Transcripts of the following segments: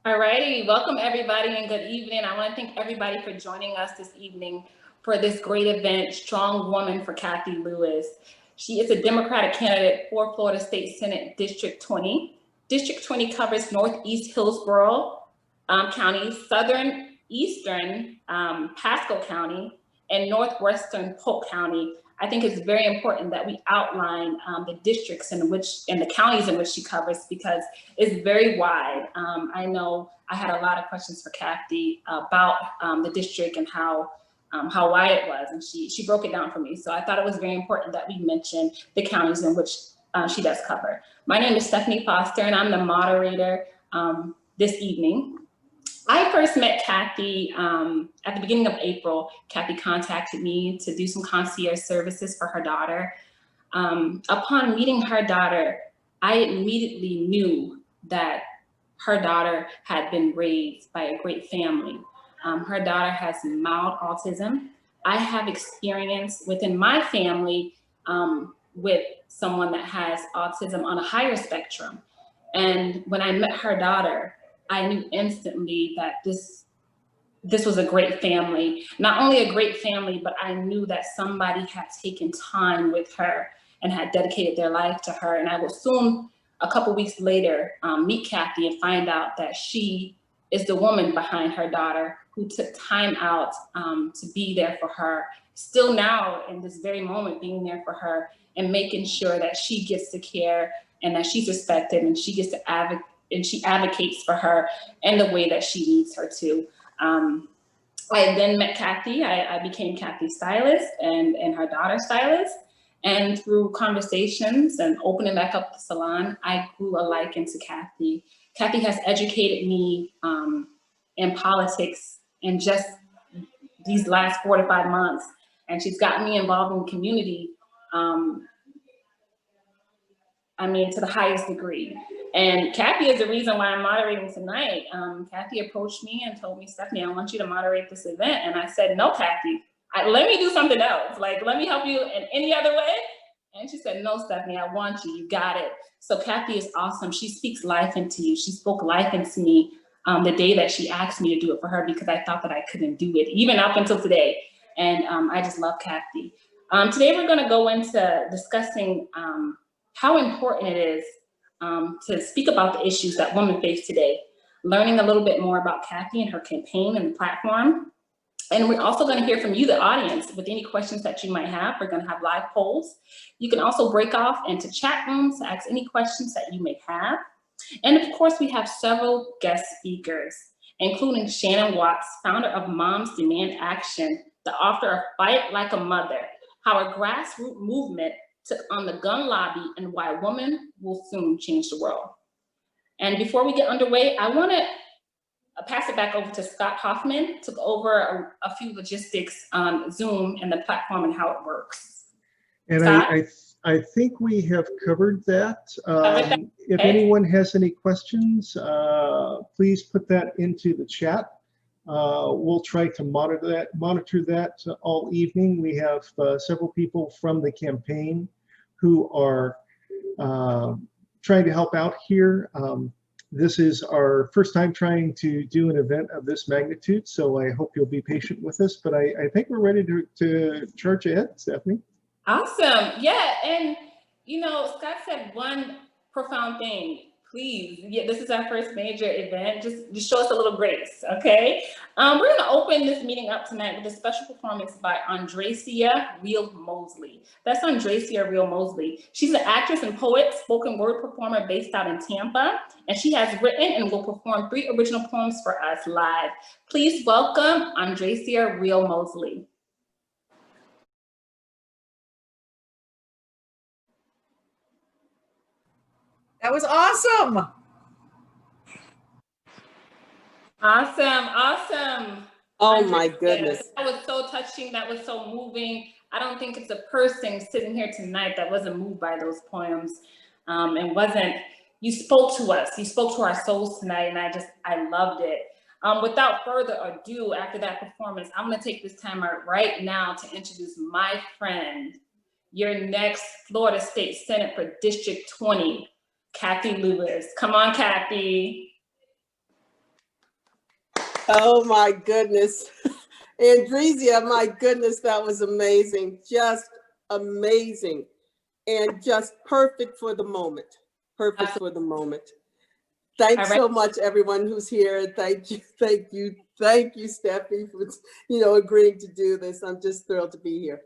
All righty, welcome everybody and good evening. I want to thank everybody for joining us this evening for this great event, Strong Woman for Kathy Lewis. She is a Democratic candidate for Florida State Senate District 20. District 20 covers Northeast Hillsborough County, Southern Eastern Pasco County, and Northwestern Polk County. I think it's very important that we outline the districts and the counties in which she covers because it's very wide. I know I had a lot of questions for Kathy about the district and how wide it was, and she broke it down for me. So I thought it was very important that we mention the counties in which she does cover. My name is Stephanie Foster, and I'm the moderator this evening. I first met Kathy at the beginning of April. Kathy contacted me to do some concierge services for her daughter. Upon meeting her daughter, I immediately knew that her daughter had been raised by a great family. Her daughter has mild autism. I have experience within my family with someone that has autism on a higher spectrum. And when I met her daughter, I knew instantly that this was a great family. Not only a great family, but I knew that somebody had taken time with her and had dedicated their life to her. And I will soon, a couple weeks later, meet Kathy and find out that she is the woman behind her daughter who took time out to be there for her. Still now, in this very moment, being there for her and making sure that she gets the care and that she's respected and she gets to advocate. And she advocates for her in the way that she needs her to. I then met Kathy. I became Kathy's stylist and her daughter's stylist. And through conversations and opening back up the salon, I grew a liking to Kathy. Kathy has educated me in politics in just these last 4 to 5 months. And she's gotten me involved in the community, to the highest degree. And Kathy is the reason why I'm moderating tonight. Kathy approached me and told me, Stephanie, I want you to moderate this event. And I said, no, Kathy, let me do something else. Like, let me help you in any other way. And she said, no, Stephanie, I want you, you got it. So Kathy is awesome. She speaks life into you. She spoke life into me the day that she asked me to do it for her because I thought that I couldn't do it, even up until today. And I just love Kathy. Today we're gonna go into discussing how important it is to speak about the issues that women face today, learning a little bit more about Kathy and her campaign and the platform. And we're also going to hear from you, the audience, with any questions that you might have. We're going to have live polls. You can also break off into chat rooms to ask any questions that you may have. And of course, we have several guest speakers, including Shannon Watts, founder of Moms Demand Action, the author of Fight Like a Mother, how a grassroots movement took on the gun lobby and why women will soon change the world. And before we get underway, I want to pass it back over to Scott Hoffman to go over a few logistics on Zoom and the platform and how it works. And I think we have covered that. If anyone has any questions, please put that into the chat. We'll try to monitor that all evening. We have several people from the campaign who are trying to help out here. This is our first time trying to do an event of this magnitude, so I hope you'll be patient with us, but I think we're ready to charge ahead, Stephanie. Awesome. Yeah, and Scott said one profound thing. Please, this is our first major event. Just show us a little grace, okay? We're going to open this meeting up tonight with a special performance by Andrecia Real Mosley. That's Andrecia Real Mosley. She's an actress and poet, spoken word performer based out in Tampa, and she has written and will perform 3 original poems for us live. Please welcome Andrecia Real Mosley. That was awesome. Awesome. Oh my goodness. That was so touching. That was so moving. I don't think it's a person sitting here tonight that wasn't moved by those poems you spoke to us. You spoke to our souls tonight, and I loved it. Without further ado, after that performance, I'm gonna take this time right now to introduce my friend, your next Florida State Senate for District 20, Kathy Lewis. Come on, Kathy. Oh my goodness. Andresia, my goodness, that was amazing. Just amazing. And just perfect for the moment. Perfect for the moment. Thanks so much, everyone who's here. Thank you, Steffi, for agreeing to do this. I'm just thrilled to be here.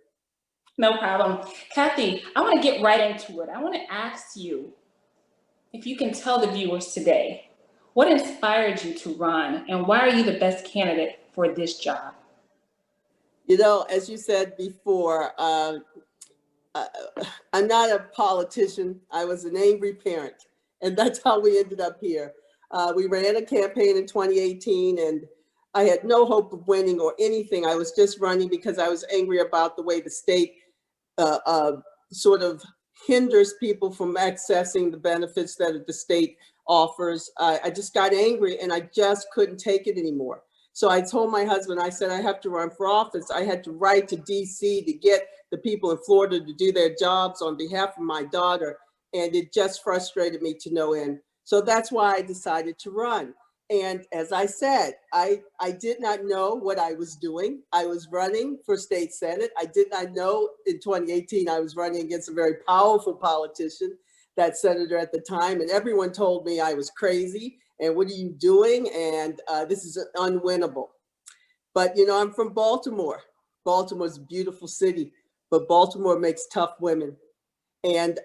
No problem. Kathy, I want to get right into it. I want to ask you if you can tell the viewers today, what inspired you to run and why are you the best candidate for this job? As you said before, I'm not a politician. I was an angry parent, and that's how we ended up here. We ran a campaign in 2018, and I had no hope of winning or anything. I was just running because I was angry about the way the state sort of hinders people from accessing the benefits that the state offers. I just got angry, and I just couldn't take it anymore. So I told my husband, I said, I have to run for office. I had to write to DC to get the people in Florida to do their jobs on behalf of my daughter. And it just frustrated me to no end. So that's why I decided to run. And as I said, I did not know what I was doing. I was running for state senate. I did not know in 2018, I was running against a very powerful politician, that senator at the time. And everyone told me I was crazy. And what are you doing? And this is unwinnable. But, I'm from Baltimore. Baltimore's a beautiful city, but Baltimore makes tough women. And,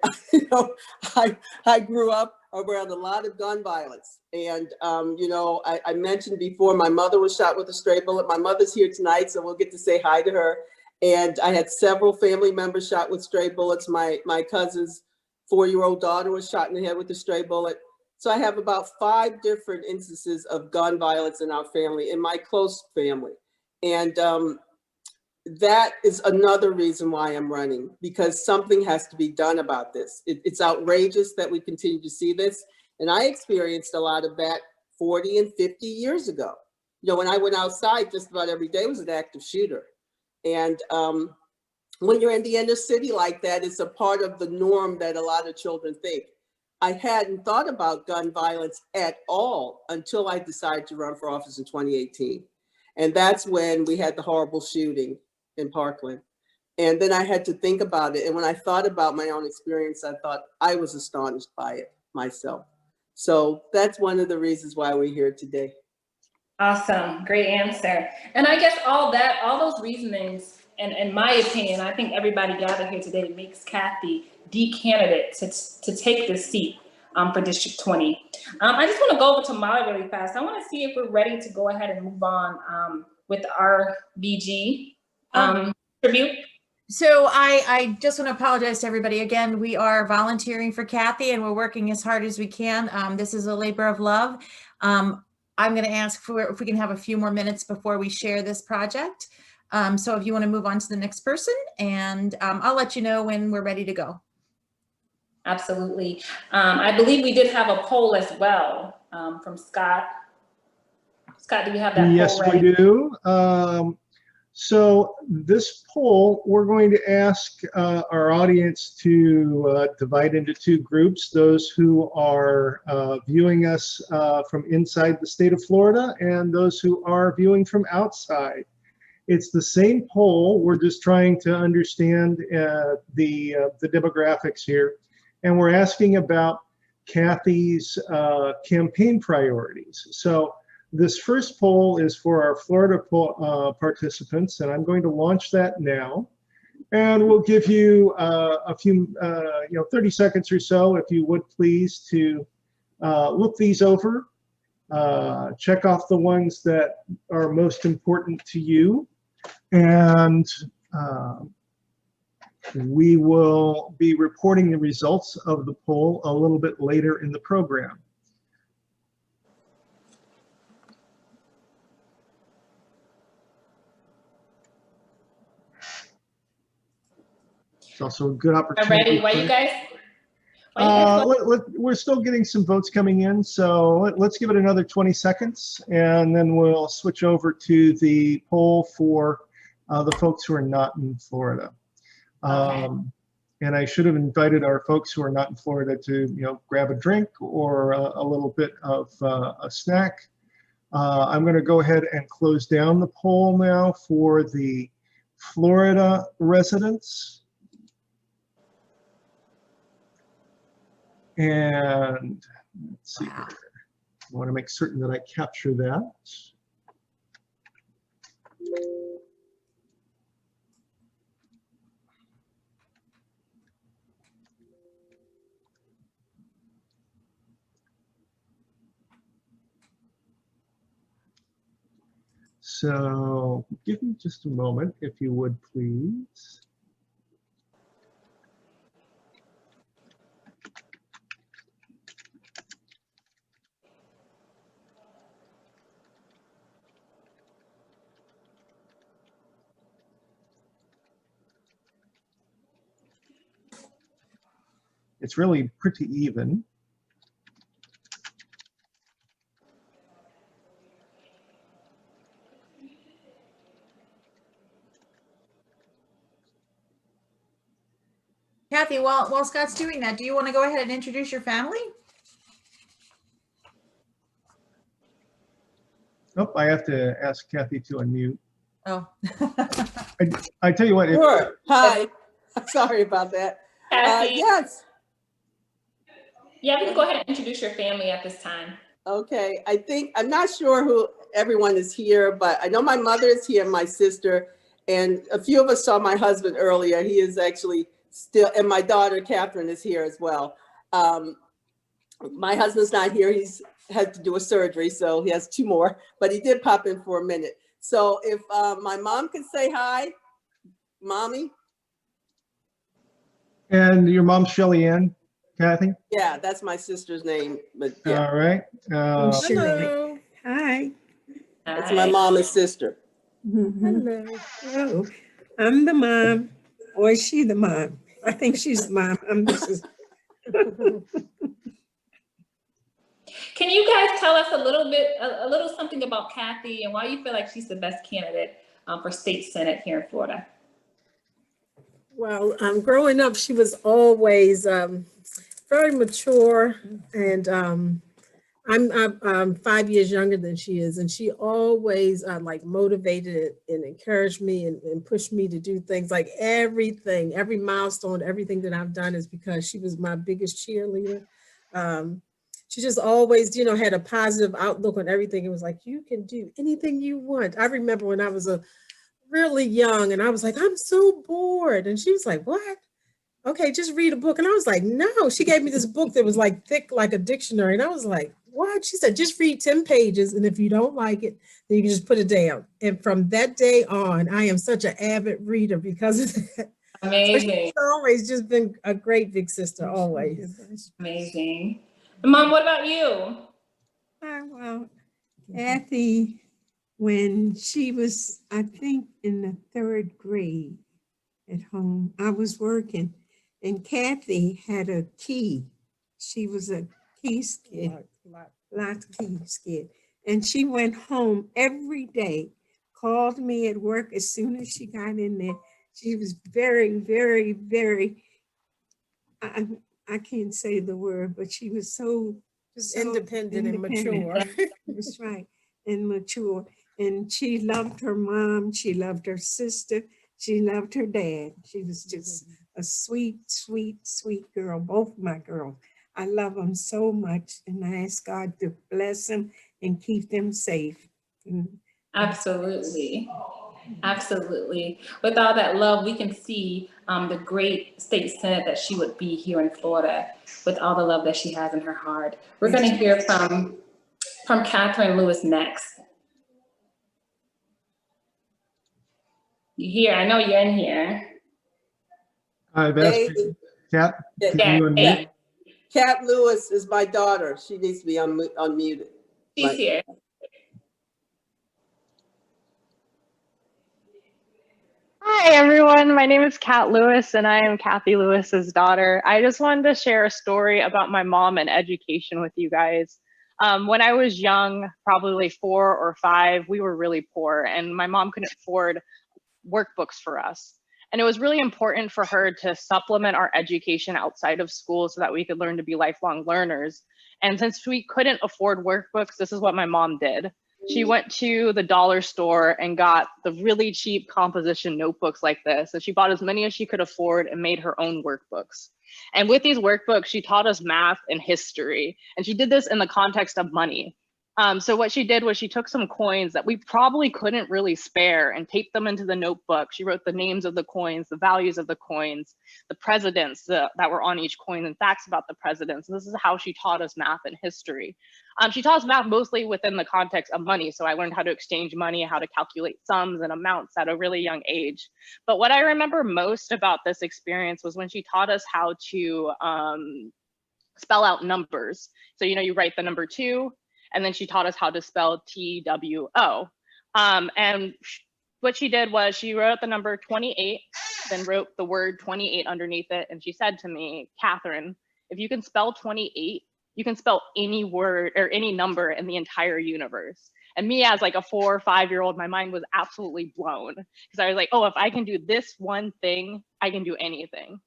I grew up around a lot of gun violence. And, I mentioned before, my mother was shot with a stray bullet. My mother's here tonight, so we'll get to say hi to her. And I had several family members shot with stray bullets. My cousin's 4-year-old daughter was shot in the head with a stray bullet. So I have about 5 different instances of gun violence in our family, in my close family. And that is another reason why I'm running, because something has to be done about this. It's outrageous that we continue to see this. And I experienced a lot of that 40 and 50 years ago. When I went outside, just about every day was an active shooter. And when you're in the inner city like that, it's a part of the norm that a lot of children think. I hadn't thought about gun violence at all until I decided to run for office in 2018. And that's when we had the horrible shooting in Parkland. And then I had to think about it. And when I thought about my own experience, I thought I was astonished by it myself. So that's one of the reasons why we're here today. Awesome, great answer. And I guess all those reasonings, and in my opinion, I think everybody gathered here today makes Kathy the candidate to take this seat for District 20. I just want to go over to Molly really fast. I want to see if we're ready to go ahead and move on with our BG tribute. So I just want to apologize to everybody. Again, we are volunteering for Kathy and we're working as hard as we can. This is a labor of love. I'm going to ask if we can have a few more minutes before we share this project. So if you want to move on to the next person, and I'll let you know when we're ready to go. Absolutely. I believe we did have a poll as well from Scott. Scott, do we have that poll ready? Yes, we do. So this poll, we're going to ask our audience to divide into 2 groups, those who are viewing us from inside the state of Florida and those who are viewing from outside. It's the same poll. We're just trying to understand the demographics here. And we're asking about Kathy's campaign priorities. So this first poll is for our Florida participants, and I'm going to launch that now. And we'll give you a few, 30 seconds or so, if you would please, to look these over, check off the ones that are most important to you. And we will be reporting the results of the poll a little bit later in the program. It's also a good opportunity. I'm ready. Why you guys? We're still getting some votes coming in, so let's give it another 20 seconds, and then we'll switch over to the poll for the folks who are not in Florida. Okay. And I should have invited our folks who are not in Florida to, grab a drink or a little bit of a snack. I'm going to go ahead and close down the poll now for the Florida residents. And let's see here. I want to make certain that I capture that. So give me just a moment, if you would, please. It's really pretty even. Kathy, while Scott's doing that, do you want to go ahead and introduce your family? Oh, I have to ask Kathy to unmute. Oh. I tell you what. Sure. Hi. Sorry about that. Kathy, Yes. yeah, you can go ahead and introduce your family at this time. Okay. I'm not sure who everyone is here, but I know my mother is here, my sister, and a few of us saw my husband earlier. He is actually still, and my daughter, Catherine, is here as well. My husband's not here. He's had to do a surgery, so he has 2 more, but he did pop in for a minute. So if my mom can say hi, Mommy. And your mom's Shelly Ann, Kathy? Yeah, that's my sister's name. But yeah, All right. Hello. Hi. that's my mom and sister. Hello. Hello. I'm the mom, or is she the mom? I think she's the mom. I'm the sister. Can you guys tell us a little something about Kathy and why you feel like she's the best candidate for state senate here in Florida? Well, growing up, she was always very mature, and I'm 5 years younger than she is, and she always like motivated and encouraged me and pushed me to do things. Like everything, every milestone, everything that I've done is because she was my biggest cheerleader. She just always, had a positive outlook on everything. It was like, you can do anything you want. I remember when I was really young and I was like, I'm so bored. And she was like, what? Okay, just read a book. And I was like, no. She gave me this book that was like thick, like a dictionary. And I was like, what? She said, just read 10 pages. And if you don't like it, then you can just put it down. And from that day on, I am such an avid reader because of that. Amazing. So she's always just been a great big sister, always. Amazing. Mom, what about you? Well, Kathy, when she was, I think, in the 3rd grade at home, I was working, and Kathy had a key. She was a key skid, lots of key skid. And she went home every day, called me at work as soon as she got in there. She was very, very, very, I can't say the word, but she was so Independent and mature. That's right, and mature. And she loved her mom. She loved her sister. She loved her dad. She was just a sweet, sweet, sweet girl. Both of my girls. I love them so much, and I ask God to bless them and keep them safe. Absolutely. Absolutely. With all that love, we can see the great state senate that she would be here in Florida with all the love that she has in her heart. We're going to hear from Catherine Lewis next. You here? I know you're in here. I've asked you, Kat, can you unmute? Kat Lewis is my daughter. She needs to be unmuted. She's here. Hi, everyone. My name is Kat Lewis, and I am Kathy Lewis's daughter. I just wanted to share a story about my mom and education with you guys. When I was young, probably 4 or 5, we were really poor, and my mom couldn't afford workbooks for us. And it was really important for her to supplement our education outside of school so that we could learn to be lifelong learners. And since we couldn't afford workbooks, this is what my mom did. She went to the dollar store and got the really cheap composition notebooks like this. So she bought as many as she could afford and made her own workbooks. And with these workbooks, she taught us math and history. And she did this in the context of money. So what she did was she took some coins that we probably couldn't really spare and taped them into the notebook. She wrote the names of the coins, the values of the coins, the presidents that were on each coin, and facts about the presidents. And this is how she taught us math and history. She taught us math mostly within the context of money. So I learned how to exchange money, how to calculate sums and amounts at a really young age. But what I remember most about this experience was when she taught us how to spell out numbers. So, you write the number 2, and then she taught us how to spell TWO. And what she did was she wrote out the number 28, then wrote the word 28 underneath it. And she said to me, Catherine, if you can spell 28, you can spell any word or any number in the entire universe. And me as like a 4 or 5-year-old, my mind was absolutely blown because I was like, oh, if I can do this one thing, I can do anything.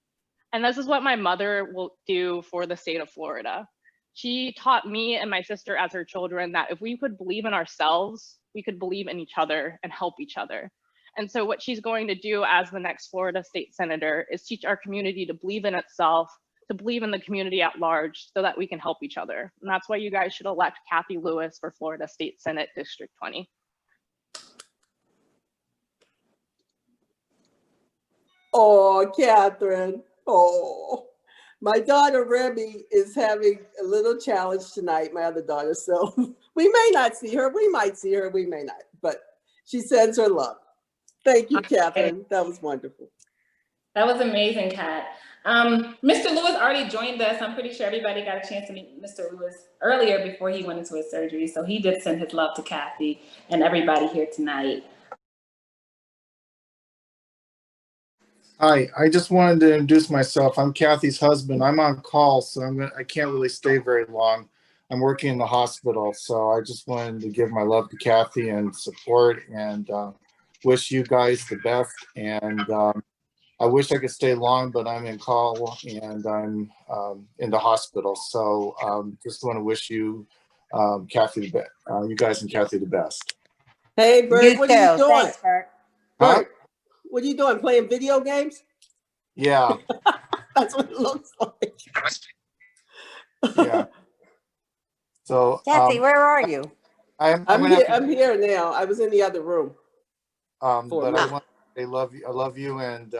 And this is what my mother will do for the state of Florida. She taught me and my sister as her children that if we could believe in ourselves, we could believe in each other and help each other. And so what she's going to do as the next Florida state senator is teach our community to believe in itself, to believe in the community at large so that we can help each other. And that's why you guys should elect Cathy Lewis for Florida State Senate District 20. Oh, Catherine. Oh, my daughter Remy is having a little challenge tonight, my other daughter. So we may not see her. We might see her. We may not. But she sends her love. Thank you, Catherine. That was wonderful. That was amazing, Kat. Mr. Lewis already joined us. I'm pretty sure everybody got a chance to meet Mr. Lewis earlier before he went into his surgery. So he did send his love to Cathy and everybody here tonight. Hi, I just wanted to introduce myself. I'm Cathy's husband. I'm on call, so I can't really stay very long. I'm working in the hospital, so I just wanted to give my love to Cathy and support and wish you guys the best. And I wish I could stay long, but I'm in call and I'm in the hospital. So just want to wish you, Cathy, the best. You guys and Cathy the best. Hey, Bert, what are you doing? Thanks, Bert. Bert, what are you doing? Playing video games? Yeah. That's what it looks like. Yeah. So Cathy, where are you? I'm here now. I was in the other room. But I want to say I love you and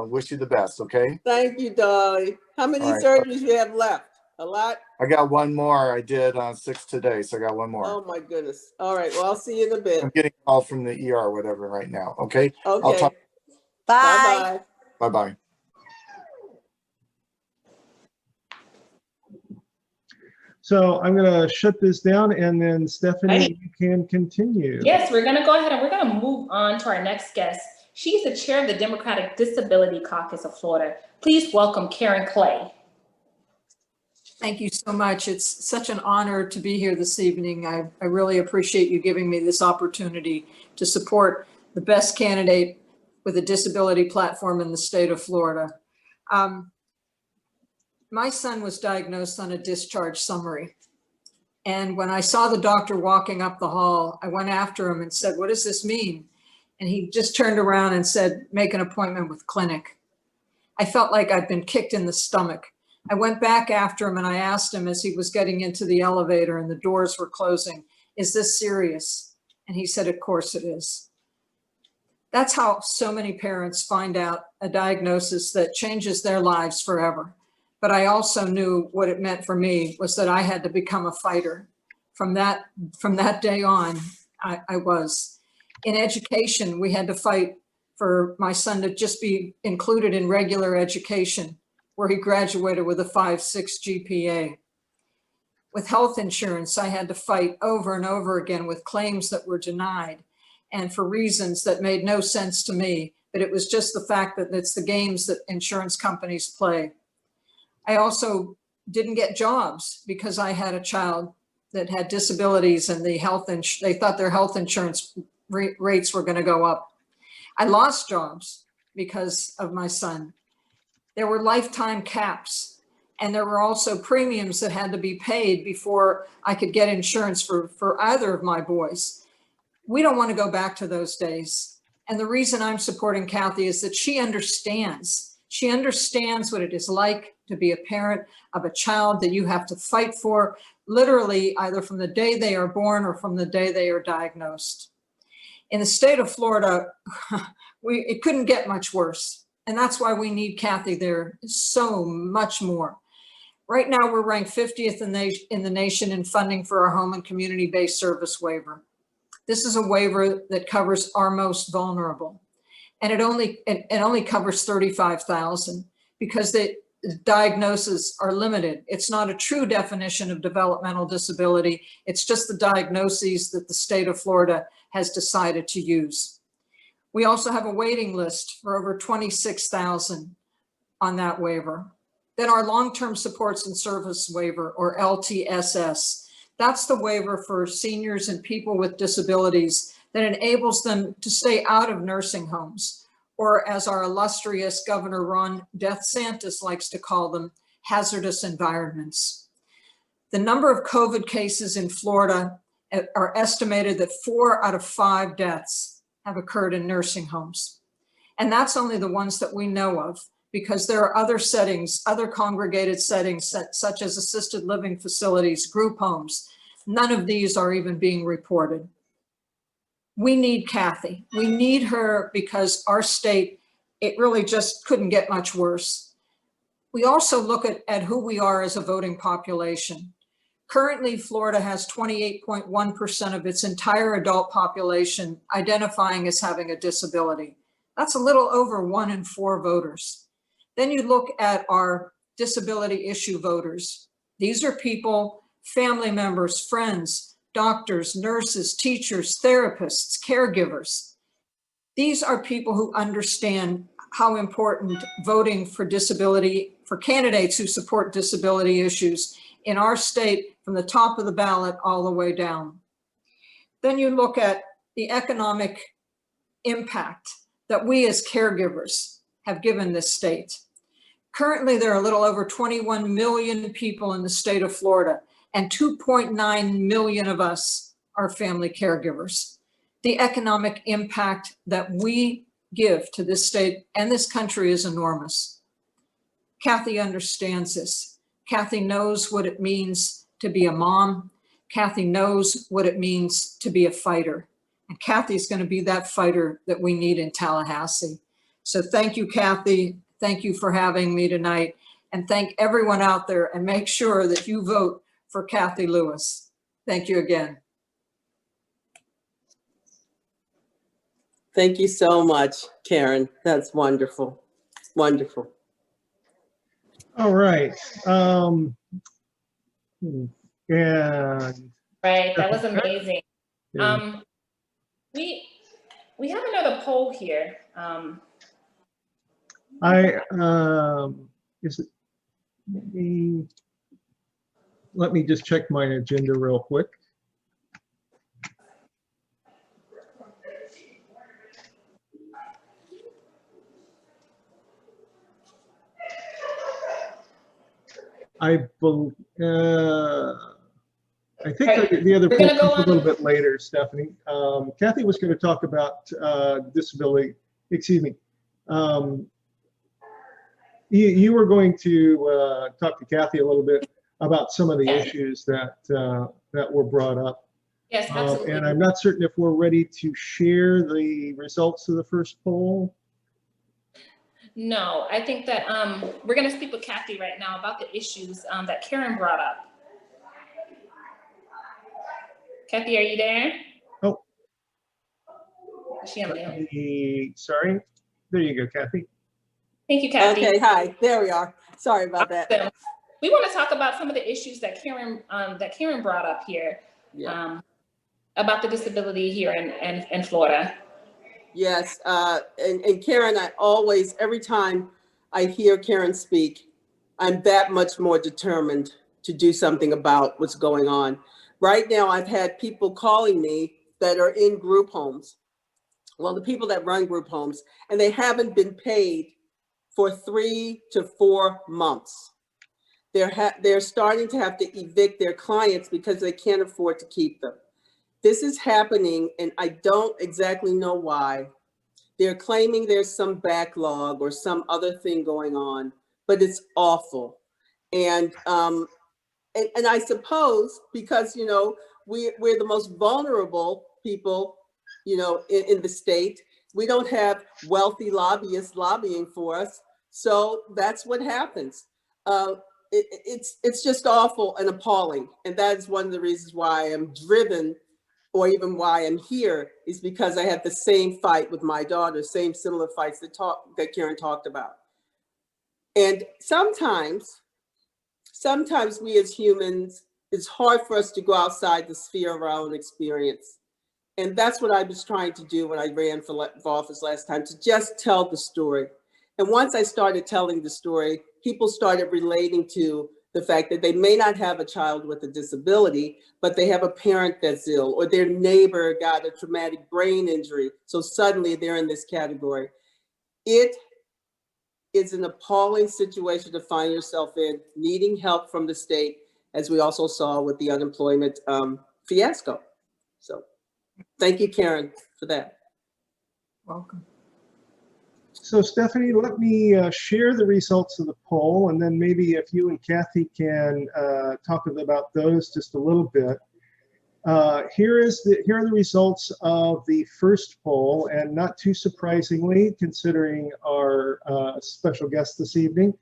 wish you the best, okay? Thank you, darling. How many surgeries you have left? A lot? I got one more. I did 6 today, so I got one more. Oh my goodness. All right, well, I'll see you in a bit. I'm getting a call from the ER or whatever right now, okay? Okay. I'll talk. Bye. Bye-bye. Bye-bye. So I'm going to shut this down, and then Stephanie, you can continue. Yes, we're going to go ahead and we're going to move on to our next guest. She's the chair of the Democratic Disability Caucus of Florida. Please welcome Karen Clay. Thank you so much. It's such an honor to be here this evening. I really appreciate you giving me this opportunity to support the best candidate with a disability platform in the state of Florida. My son was diagnosed on a discharge summary. And when I saw the doctor walking up the hall, I went after him and said, "What does this mean?" And he just turned around and said, "Make an appointment with clinic." I felt like I'd been kicked in the stomach. I went back after him and I asked him as he was getting into the elevator and the doors were closing, "Is this serious?" And he said, "Of course it is." That's how so many parents find out a diagnosis that changes their lives forever. But I also knew what it meant for me was that I had to become a fighter. From that day on, I was. In education, we had to fight for my son to just be included in regular education, where he graduated with a 5.6 GPA. With health insurance, I had to fight over and over again with claims that were denied and for reasons that made no sense to me, but it was just the fact that it's the games that insurance companies play. I also didn't get jobs because I had a child that had disabilities and they thought their health insurance rates were going to go up. I lost jobs because of my son. There were lifetime caps. And there were also premiums that had to be paid before I could get insurance for either of my boys. We don't want to go back to those days. And the reason I'm supporting Kathy is that she understands. She understands what it is like to be a parent of a child that you have to fight for, literally either from the day they are born or from the day they are diagnosed. In the state of Florida, it couldn't get much worse. And that's why we need Kathy there so much more. Right now, we're ranked 50th in the nation in funding for our home and community-based service waiver. This is a waiver that covers our most vulnerable. And it only covers 35,000 because the diagnoses are limited. It's not a true definition of developmental disability. It's just the diagnoses that the state of Florida has decided to use. We also have a waiting list for over 26,000 on that waiver. Then our long-term supports and service waiver, or LTSS, that's the waiver for seniors and people with disabilities that enables them to stay out of nursing homes, or as our illustrious Governor Ron DeSantis likes to call them, hazardous environments. The number of COVID cases in Florida are estimated that 4 out of 5 deaths have occurred in nursing homes. And that's only the ones that we know of, because there are other settings, other congregated settings, such as assisted living facilities, group homes. None of these are even being reported. We need Kathy. We need her because our state, it really just couldn't get much worse. We also look at who we are as a voting population. Currently, Florida has 28.1% of its entire adult population identifying as having a disability. That's a little over 1 in 4 voters. Then you look at our disability issue voters. These are people, family members, friends, doctors, nurses, teachers, therapists, caregivers. These are people who understand how important voting for disability, for candidates who support disability issues in our state, from the top of the ballot all the way down. Then you look at the economic impact that we as caregivers have given this state. Currently, there are a little over 21 million people in the state of Florida, and 2.9 million of us are family caregivers. The economic impact that we give to this state and this country is enormous. Kathy understands this. Kathy knows what it means to be a mom. Kathy knows what it means to be a fighter. And Kathy's going to be that fighter that we need in Tallahassee. So thank you, Kathy. Thank you for having me tonight. And thank everyone out there, and make sure that you vote for Kathy Lewis. Thank you again. Thank you so much, Karen. That's wonderful. Wonderful. All right. And Right, that was amazing. Yeah. We have another poll here. Is it, let me just check my agenda real quick. I think the other poll is a little bit later, Stephanie. Kathy was going to talk about disability, excuse me. You were going to talk to Kathy a little bit about some of the issues that were brought up. Yes, absolutely. And I'm not certain if we're ready to share the results of the first poll. No, I think that we're going to speak with Kathy right now about the issues that Karen brought up. Kathy, are you there? Oh. Is she on mute? Sorry. There you go, Kathy. Thank you, Kathy. Okay, hi. There we are. Sorry about that. Awesome. We want to talk about some of the issues that Karen brought up here, Yeah. About the disability here in Florida. Yes, and Karen, I always, every time I hear Karen speak, I'm that much more determined to do something about what's going on. Right now, I've had people calling me that are in group homes. Well, the people that run group homes, and they haven't been paid for 3 to 4 months. they're starting to have to evict their clients because they can't afford to keep them. This is happening, and I don't exactly know why. They're claiming there's some backlog or some other thing going on, but it's awful. And I suppose because, you know, we're the most vulnerable people, you know, in the state. We don't have wealthy lobbyists lobbying for us. So that's what happens. It's just awful and appalling. And that is one of the reasons why I'm driven, or even why I'm here, is because I had the same fight with my daughter, same similar fights that Karen talked about. And sometimes we as humans, it's hard for us to go outside the sphere of our own experience. And that's what I was trying to do when I ran for office last time, to just tell the story. And once I started telling the story, people started relating to the fact that they may not have a child with a disability, but they have a parent that's ill, or their neighbor got a traumatic brain injury. So suddenly they're in this category. It is an appalling situation to find yourself in, needing help from the state, as we also saw with the unemployment fiasco. So thank you, Karen, for that. Welcome. So Stephanie, let me share the results of the poll, and then maybe if you and Kathy can talk about those just a little bit. Here are the results of the first poll, and not too surprisingly, considering our special guest this evening,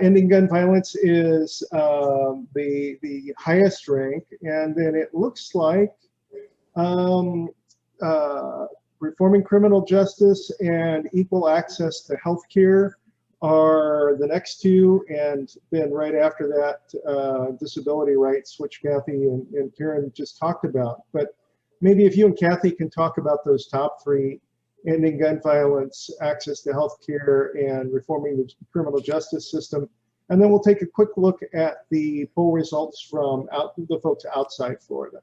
ending gun violence is the highest rank, and then it looks like reforming criminal justice and equal access to healthcare are the next two, and then right after that, disability rights, which Kathy and Karen just talked about. But maybe if you and Kathy can talk about those top three: ending gun violence, access to healthcare, and reforming the criminal justice system. And then we'll take a quick look at the poll results from the folks outside Florida.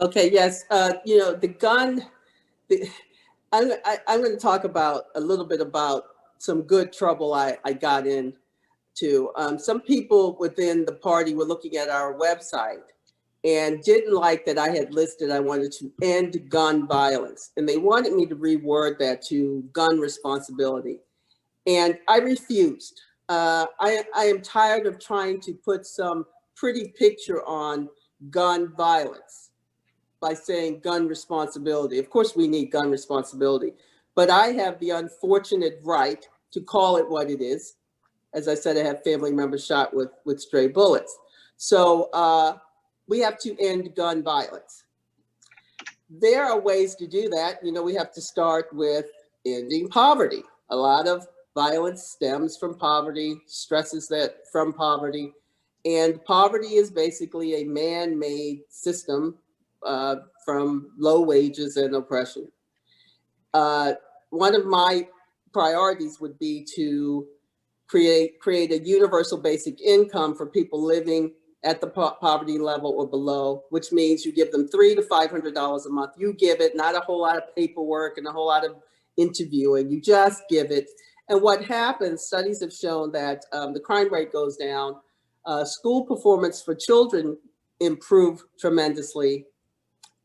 Okay, yes, you know, the gun, I'm going to talk about a little bit about some good trouble I got into. Some people within the party were looking at our website and didn't like that I had listed I wanted to end gun violence. And they wanted me to reword that to gun responsibility. And I refused. I am tired of trying to put some pretty picture on gun violence by saying gun responsibility. Of course, we need gun responsibility, but I have the unfortunate right to call it what it is. As I said, I have family members shot with stray bullets. So we have to end gun violence. There are ways to do that. You know, we have to start with ending poverty. A lot of violence stems from poverty, stresses that from poverty. And poverty is basically a man-made system from low wages and oppression. One of my priorities would be to create a universal basic income for people living at the poverty level or below, which means you give them $300 to $500 a month. You give it, not a whole lot of paperwork and a whole lot of interviewing. You just give it. And what happens, studies have shown that the crime rate goes down, school performance for children improve tremendously,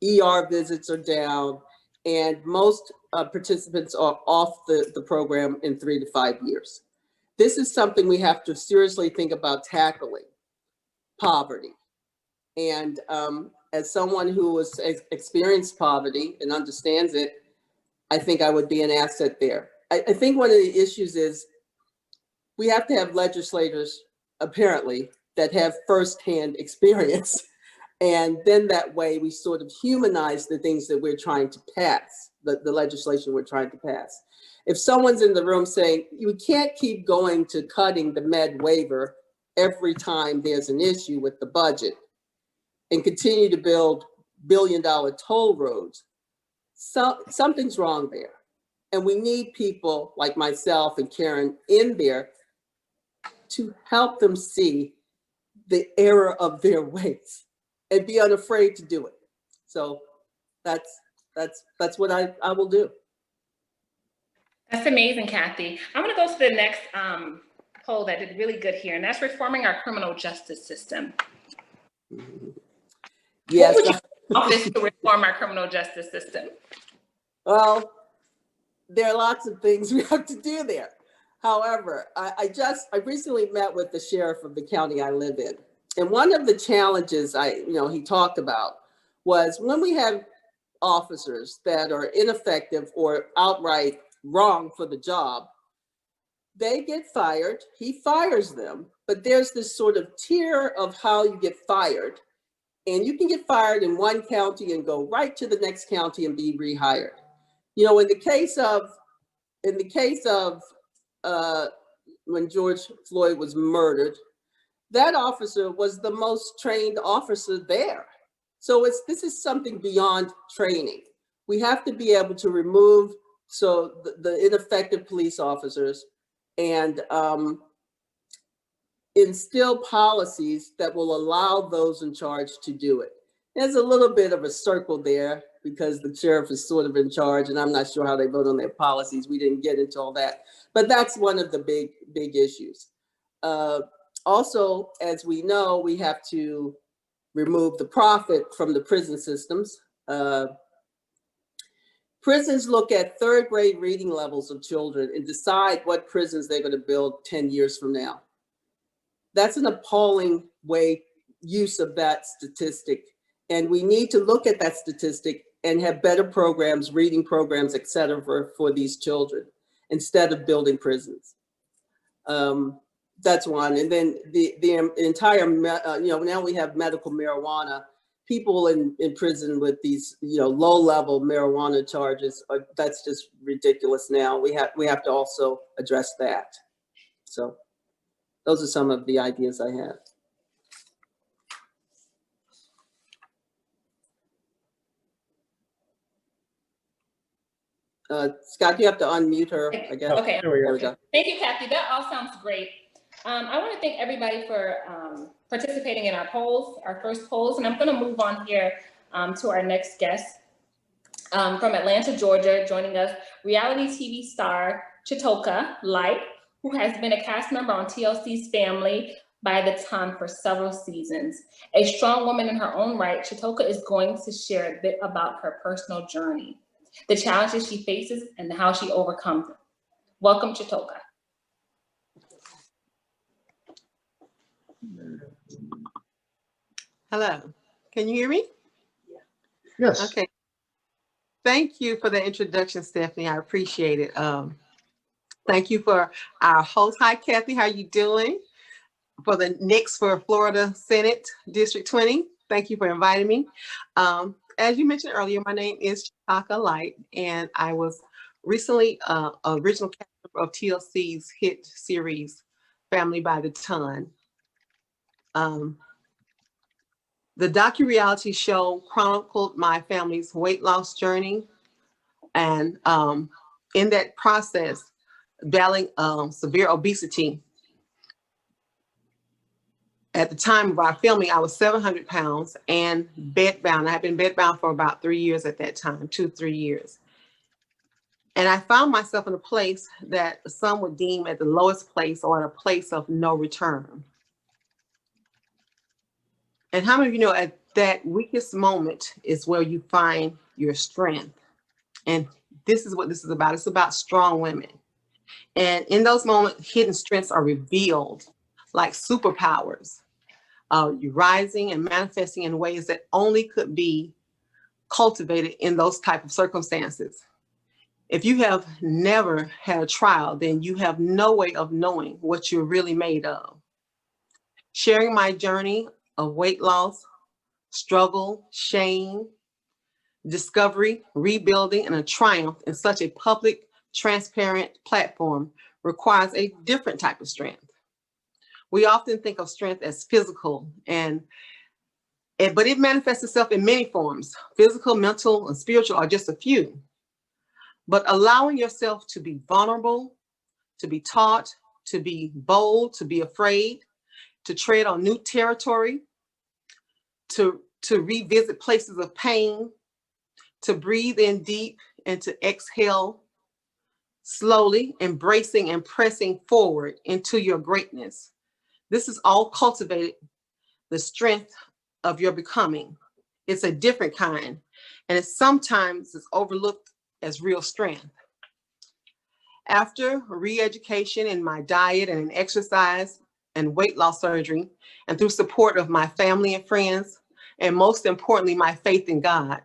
ER visits are down, and most participants are off the program in 3 to 5 years. This is something we have to seriously think about tackling, poverty. And as someone who has experienced poverty and understands it, I think I would be an asset there. I think one of the issues is we have to have legislators, apparently, that have firsthand experience. And then that way we sort of humanize the things that we're trying to pass, the legislation we're trying to pass. If someone's in the room saying, you can't keep going to cutting the med waiver every time there's an issue with the budget and continue to build billion-dollar toll roads, something's wrong there. And we need people like myself and Karen in there to help them see the error of their ways and be unafraid to do it. So that's what I will do. That's amazing, Kathy. I'm going to go to the next poll that did really good here, and that's reforming our criminal justice system. Yes. What would you office to reform our criminal justice system? Well, there are lots of things we have to do there. However, I recently met with the sheriff of the county I live in. And one of the challenges he talked about was when we have officers that are ineffective or outright wrong for the job, they get fired, he fires them, but there's this sort of tier of how you get fired. And you can get fired in one county and go right to the next county and be rehired. You know, in the case of when George Floyd was murdered, that officer was the most trained officer there. So this is something beyond training. We have to be able to remove the ineffective police officers and instill policies that will allow those in charge to do it. There's a little bit of a circle there because the sheriff is sort of in charge, and I'm not sure how they vote on their policies. We didn't get into all that, but that's one of the big issues. Also, as we know, we have to remove the profit from the prison systems. Prisons look at third grade reading levels of children and decide what prisons they're going to build 10 years from now. That's an appalling use of that statistic. And we need to look at that statistic and have better programs, reading programs, et cetera, for these children instead of building prisons. That's one. And then the entire, now we have medical marijuana. People in prison with these, low-level marijuana charges, that's just ridiculous now. We have to also address that. So those are some of the ideas I have. Scott, you have to unmute her, I guess. Okay. There we go. Thank you, Kathy. That all sounds great. I want to thank everybody for participating in our polls, our first polls, and I'm going to move on here to our next guest from Atlanta, Georgia, joining us, reality TV star Chitoka Light, who has been a cast member on TLC's Family by the Ton for several seasons. A strong woman in her own right, Chitoka is going to share a bit about her personal journey, the challenges she faces, and how she overcomes them. Welcome, Chitoka. Hello, can you hear me? Yes. Okay. Thank you for the introduction, Stephanie. I appreciate it. Thank you for our host. Hi, Kathy. How are you doing? For the next for Florida Senate District 20. Thank you for inviting me. As you mentioned earlier, my name is Chitoka Light, and I was recently original cast member of TLC's hit series, Family by the Ton. The docu-reality show chronicled my family's weight loss journey, and in that process, battling severe obesity. At the time of our filming, I was 700 pounds and bedbound. I had been bedbound for about 3 years at that time, 2-3 years. And I found myself in a place that some would deem at the lowest place or at a place of no return. And how many of you know at that weakest moment is where you find your strength? And this is what this is about. It's about strong women. And in those moments, hidden strengths are revealed like superpowers. You're rising and manifesting in ways that only could be cultivated in those type of circumstances. If you have never had a trial, then you have no way of knowing what you're really made of. Sharing my journey of weight loss, struggle, shame, discovery, rebuilding, and a triumph in such a public, transparent platform requires a different type of strength. We often think of strength as physical, but it manifests itself in many forms. Physical, mental, and spiritual are just a few. But allowing yourself to be vulnerable, to be taught, to be bold, to be afraid, to tread on new territory, to revisit places of pain, to breathe in deep and to exhale slowly embracing and pressing forward into your greatness. This is all cultivated the strength of your becoming. It's a different kind, and it sometimes is overlooked as real strength. After re-education in my diet and in exercise and weight loss surgery, and through support of my family and friends, and most importantly, my faith in God,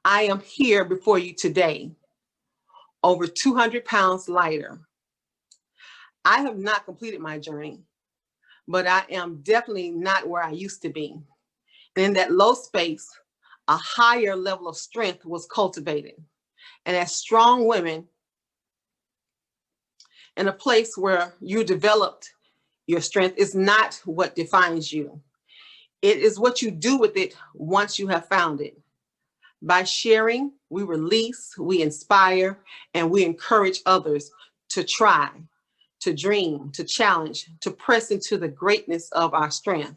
I am here before you today, over 200 pounds lighter. I have not completed my journey, but I am definitely not where I used to be. And in that low space, a higher level of strength was cultivated. And as strong women, in a place where you developed your strength is not what defines you. It is what you do with it once you have found it. By sharing, we release, we inspire, and we encourage others to try, to dream, to challenge, to press into the greatness of our strength.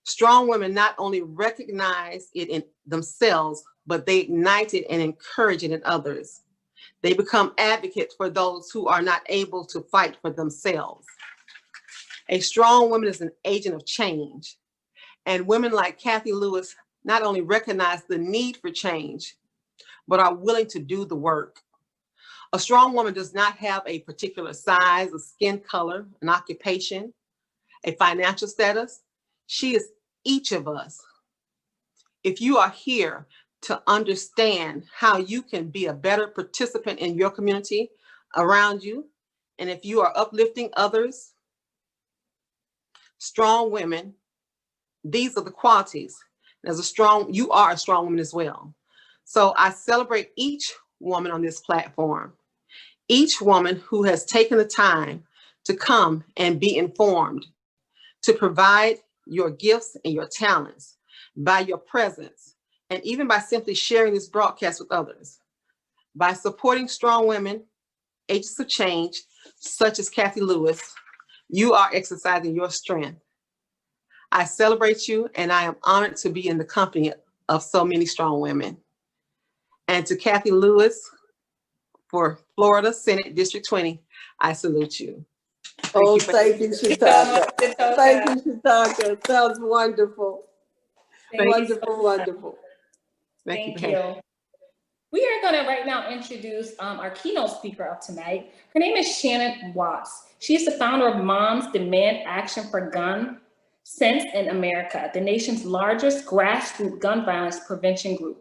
Strong women not only recognize it in themselves, but they ignite it and encourage it in others. They become advocates for those who are not able to fight for themselves. A strong woman is an agent of change. And women like Kathy Lewis not only recognize the need for change, but are willing to do the work. A strong woman does not have a particular size, a skin color, an occupation, a financial status. She is each of us. If you are here to understand how you can be a better participant in your community around you, and if you are uplifting others, strong women, these are the qualities. You are a strong woman as well. So I celebrate each woman on this platform, each woman who has taken the time to come and be informed, to provide your gifts and your talents by your presence, and even by simply sharing this broadcast with others. By supporting strong women, agents of change, such as Kathy Lewis, you are exercising your strength. I celebrate you, and I am honored to be in the company of so many strong women. And to Kathy Lewis for Florida Senate District 20, I salute you. Thank you, Shataka. Thank you, Shataka. Sounds wonderful. Wonderful. Thank you. We are going to right now introduce our keynote speaker of tonight. Her name is Shannon Watts. She is the founder of Moms Demand Action for Gun Sense in America, the nation's largest grassroots gun violence prevention group,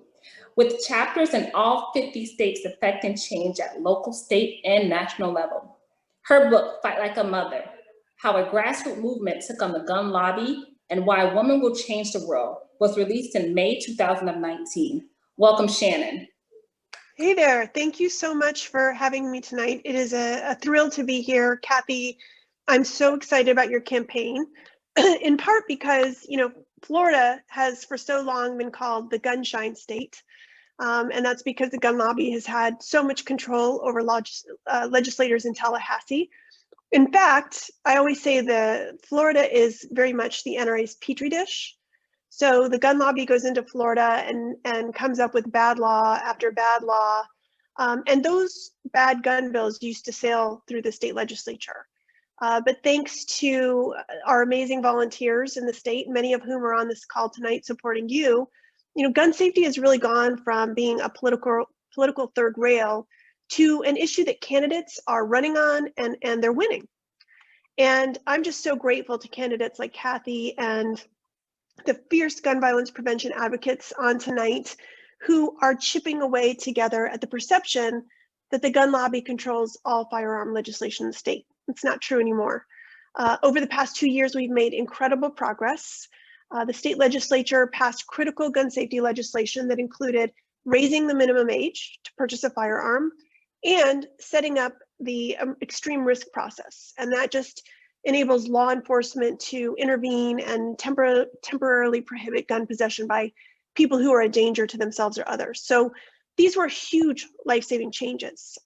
with chapters in all 50 states affecting change at local, state, and national level. Her book, Fight Like a Mother, How a Grassroots Movement Took on the Gun Lobby and Why Women Will Change the World, was released in May 2019. Welcome, Shannon. Hey there. Thank you so much for having me tonight. It is a thrill to be here. Kathy, I'm so excited about your campaign, in part because, Florida has for so long been called the gunshine state. And that's because the gun lobby has had so much control over legislators in Tallahassee. In fact, I always say that Florida is very much the NRA's petri dish. So the gun lobby goes into Florida and comes up with bad law after bad law. And those bad gun bills used to sail through the state legislature. But thanks to our amazing volunteers in the state, many of whom are on this call tonight supporting you, gun safety has really gone from being a political third rail to an issue that candidates are running on and they're winning. And I'm just so grateful to candidates like Kathy and the fierce gun violence prevention advocates on tonight who are chipping away together at the perception that the gun lobby controls all firearm legislation in the state. It's not true anymore. Over the past 2 years, we've made incredible progress. The state legislature passed critical gun safety legislation that included raising the minimum age to purchase a firearm and setting up the extreme risk process. And that just enables law enforcement to intervene and temporarily prohibit gun possession by people who are a danger to themselves or others. So these were huge life-saving changes.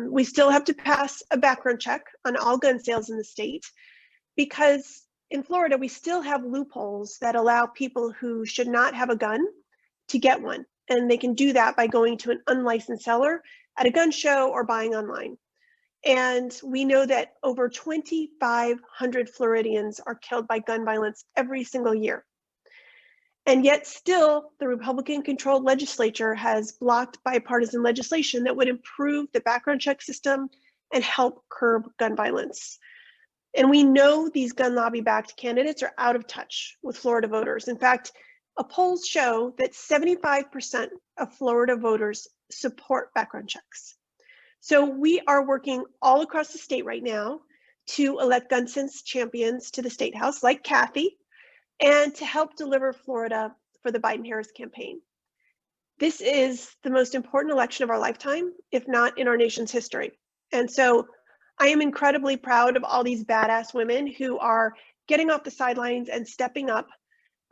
We still have to pass a background check on all gun sales in the state because in Florida, we still have loopholes that allow people who should not have a gun to get one. And they can do that by going to an unlicensed seller at a gun show or buying online. And we know that over 2,500 Floridians are killed by gun violence every single year. And yet still, the Republican-controlled legislature has blocked bipartisan legislation that would improve the background check system and help curb gun violence. And we know these gun lobby-backed candidates are out of touch with Florida voters. In fact, polls show that 75% of Florida voters support background checks. So we are working all across the state right now to elect gun sense champions to the state house, like Kathy, and to help deliver Florida for the Biden-Harris campaign. This is the most important election of our lifetime, if not in our nation's history. And so I am incredibly proud of all these badass women who are getting off the sidelines and stepping up.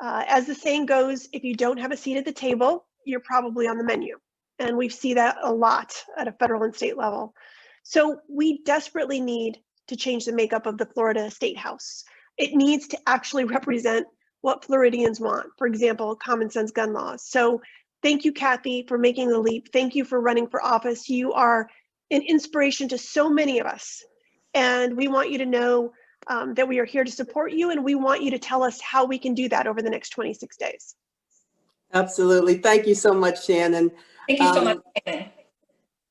As the saying goes, if you don't have a seat at the table, you're probably on the menu. And we see that a lot at a federal and state level. So we desperately need to change the makeup of the Florida State House. It needs to actually represent what Floridians want, for example, common sense gun laws. So thank you, Kathy, for making the leap. Thank you for running for office. You are an inspiration to so many of us. And we want you to know that we are here to support you, and we want you to tell us how we can do that over the next 26 days. Absolutely. Thank you so much, Shannon. Thank you so much, Shannon.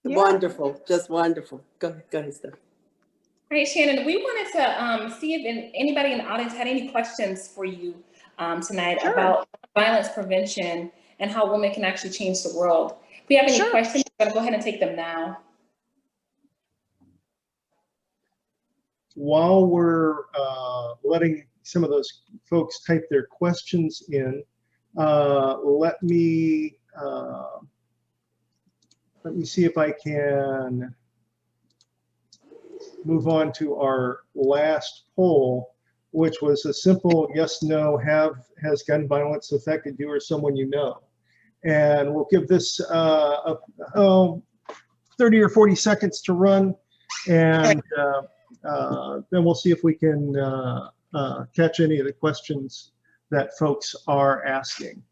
Wonderful, just wonderful. Go ahead, Steph. All right, Shannon, we wanted to see if anybody in the audience had any questions for you tonight about violence prevention and how women can actually change the world. If we have any questions, we're going to go ahead and take them now. While we're letting some of those folks type their questions in, let me see if I can move on to our last poll, which was a simple yes, no, has gun violence affected you or someone you know? And we'll give this 30 or 40 seconds to run, and then we'll see if we can catch any of the questions that folks are asking.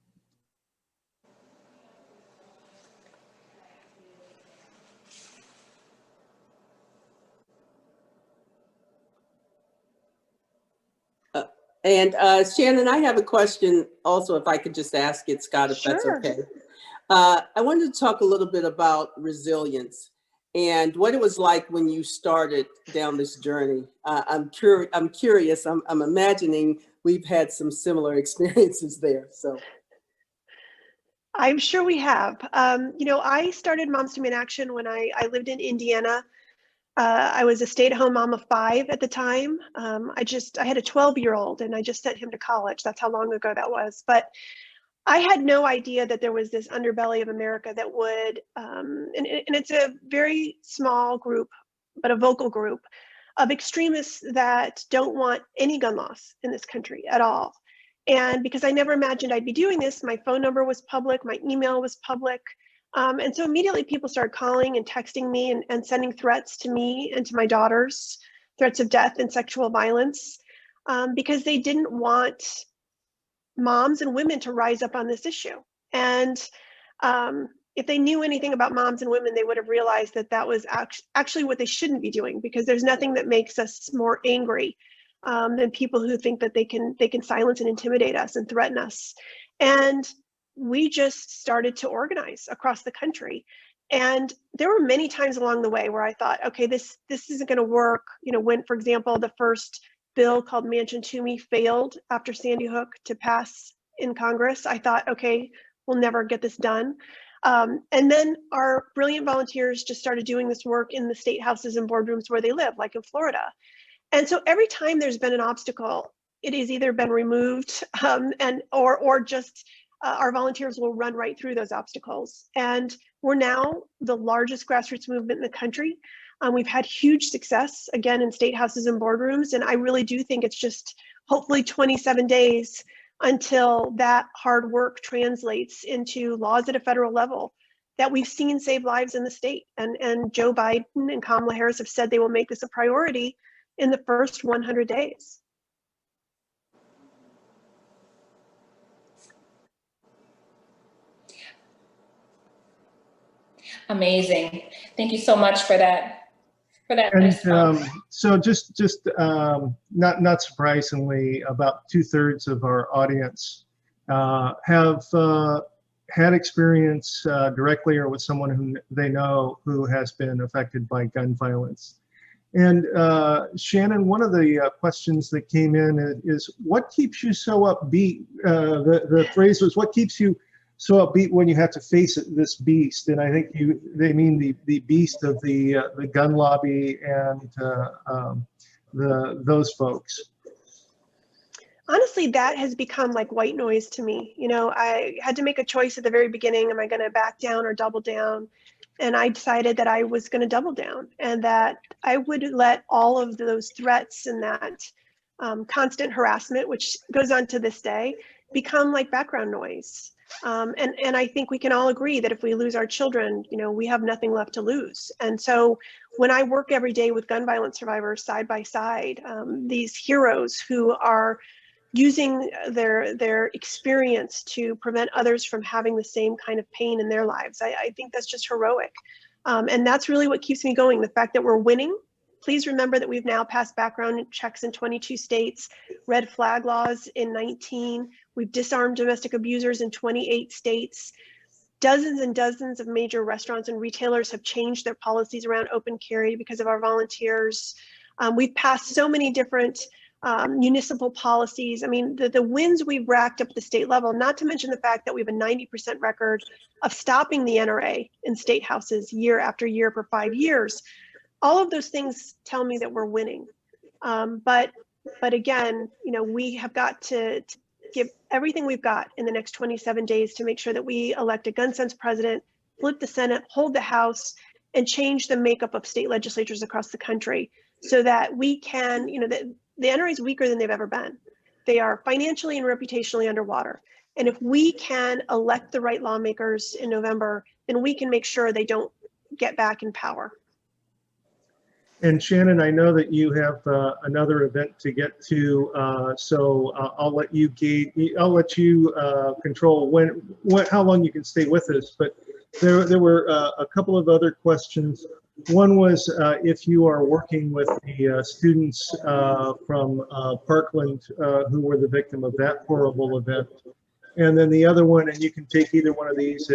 And Shannon, I have a question also, if I could just ask it, Scott, if that's okay. I wanted to talk a little bit about resilience and what it was like when you started down this journey. I'm curious, I'm imagining we've had some similar experiences there, so. I'm sure we have. You know, I started Moms Demand Action when I lived in Indiana. I was a stay-at-home mom of 5 at the time. I had a 12-year-old and I just sent him to college. That's how long ago that was. But I had no idea that there was this underbelly of America that would, and it's a very small group, but a vocal group of extremists that don't want any gun laws in this country at all. And because I never imagined I'd be doing this, my phone number was public, my email was public. And so immediately people started calling and texting me and sending threats to me and to my daughters, threats of death and sexual violence, because they didn't want moms and women to rise up on this issue. And if they knew anything about moms and women, they would have realized that that was actually what they shouldn't be doing, because there's nothing that makes us more angry than people who think that they can silence and intimidate us and threaten us. And we just started to organize across the country. And there were many times along the way where I thought, okay, this isn't going to work. You know, when, for example, the first bill called Manchin Toomey failed after Sandy Hook to pass in Congress, I thought, okay, we'll never get this done. And then our brilliant volunteers just started doing this work in the state houses and boardrooms where they live, like in Florida. And so every time there's been an obstacle, it has either been removed or just our volunteers will run right through those obstacles. And we're now the largest grassroots movement in the country. We've had huge success, again, in state houses and boardrooms. And I really do think it's just hopefully 27 days until that hard work translates into laws at a federal level that we've seen save lives in the state. And Joe Biden and Kamala Harris have said they will make this a priority in the first 100 days. Amazing. Thank you so much for that. And response. so just not surprisingly, about 2/3 of our audience have had experience directly or with someone who they know who has been affected by gun violence. And Shannon, one of the questions that came in is what keeps you so upbeat? The phrase was, what keeps you so upbeat when you have to face this beast? And I think they mean the beast of the gun lobby and those folks. Honestly, that has become like white noise to me. You know, I had to make a choice at the very beginning. Am I going to back down or double down? And I decided that I was going to double down and that I would let all of those threats and that constant harassment, which goes on to this day, become like background noise. And I think we can all agree that if we lose our children, you know, we have nothing left to lose. And so when I work every day with gun violence survivors side by side, these heroes who are using their experience to prevent others from having the same kind of pain in their lives, I think that's just heroic. And that's really what keeps me going. The fact that we're winning. Please remember that we've now passed background checks in 22 states, red flag laws in 19. We've disarmed domestic abusers in 28 states. Dozens and dozens of major restaurants and retailers have changed their policies around open carry because of our volunteers. We've passed so many different municipal policies. I mean, the wins we've racked up at the state level, not to mention the fact that we have a 90% record of stopping the NRA in state houses year after year for 5 years. All of those things tell me that we're winning. But again, you know, we have got to give everything we've got in the next 27 days to make sure that we elect a gun sense president, flip the Senate, hold the House, and change the makeup of state legislatures across the country so that we can, you know, the NRA is weaker than they've ever been. They are financially and reputationally underwater. And if we can elect the right lawmakers in November, then we can make sure they don't get back in power. And Shannon, I know that you have another event to get to, so I'll let you control how long you can stay with us. But there were a couple of other questions. One was if you are working with the students from Parkland who were the victim of that horrible event. And then the other one, and you can take either one of these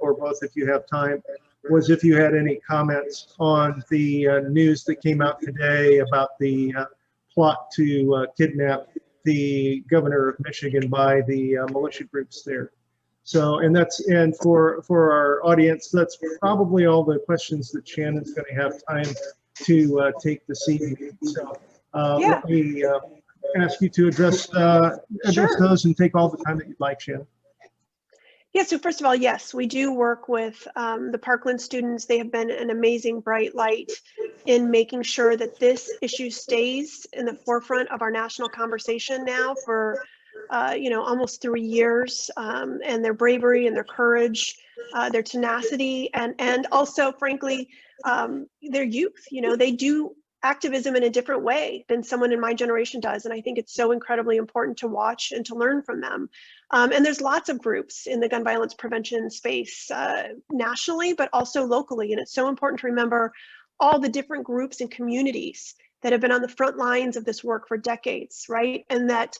or both if you have time, was if you had any comments on the news that came out today about the plot to kidnap the governor of Michigan by the militia groups there. So, and for our audience, that's probably all the questions that Shannon's going to have time to take this evening. So Yeah. let me ask you to address Sure. those and take all the time that you'd like, Shannon. Yeah, so first of all, yes, we do work with the Parkland students. They have been an amazing bright light in making sure that this issue stays in the forefront of our national conversation now for, you know, almost 3 years, and their bravery and their courage, their tenacity, and also, frankly, their youth. You know, they do activism in a different way than someone in my generation does. And I think it's so incredibly important to watch and to learn from them. And there's lots of groups in the gun violence prevention space nationally, but also locally. And it's so important to remember all the different groups and communities that have been on the front lines of this work for decades, right? And that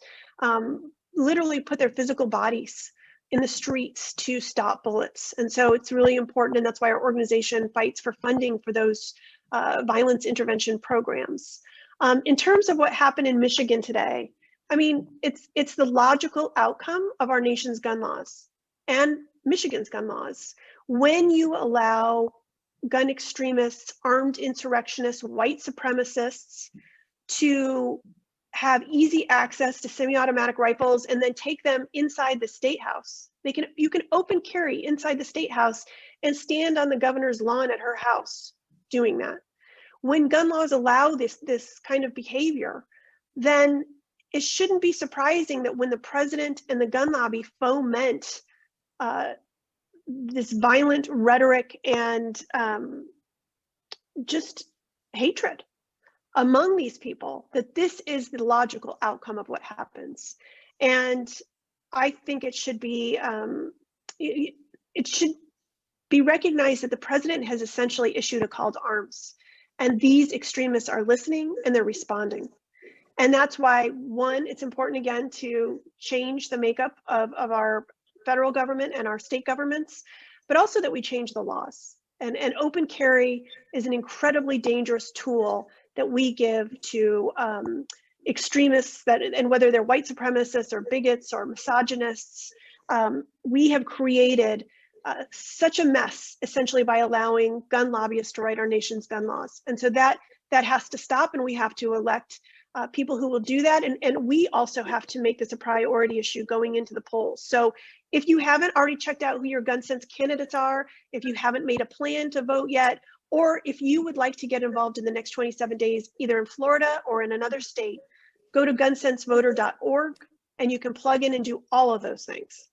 literally put their physical bodies in the streets to stop bullets. And so it's really important. And that's why our organization fights for funding for those violence intervention programs. In terms of what happened in Michigan today, I mean, it's the logical outcome of our nation's gun laws and Michigan's gun laws. When you allow gun extremists, armed insurrectionists, white supremacists to have easy access to semi-automatic rifles and then take them inside the state house. You can open carry inside the state house and stand on the governor's lawn at her house doing that. When gun laws allow this kind of behavior, then it shouldn't be surprising that when the president and the gun lobby foment this violent rhetoric and just hatred among these people, that this is the logical outcome of what happens. And I think it should be be recognized that the president has essentially issued a call to arms, and these extremists are listening and they're responding. And that's why, one, it's important again to change the makeup of our federal government and our state governments, but also that we change the laws. And open carry is an incredibly dangerous tool that we give to extremists, and whether they're white supremacists or bigots or misogynists. We have created such a mess essentially by allowing gun lobbyists to write our nation's gun laws. And so that has to stop, and we have to elect people who will do that. And we also have to make this a priority issue going into the polls. So if you haven't already checked out who your gun sense candidates are, if you haven't made a plan to vote yet, or if you would like to get involved in the next 27 days, either in Florida or in another state, go to gunsensevoter.org and you can plug in and do all of those things.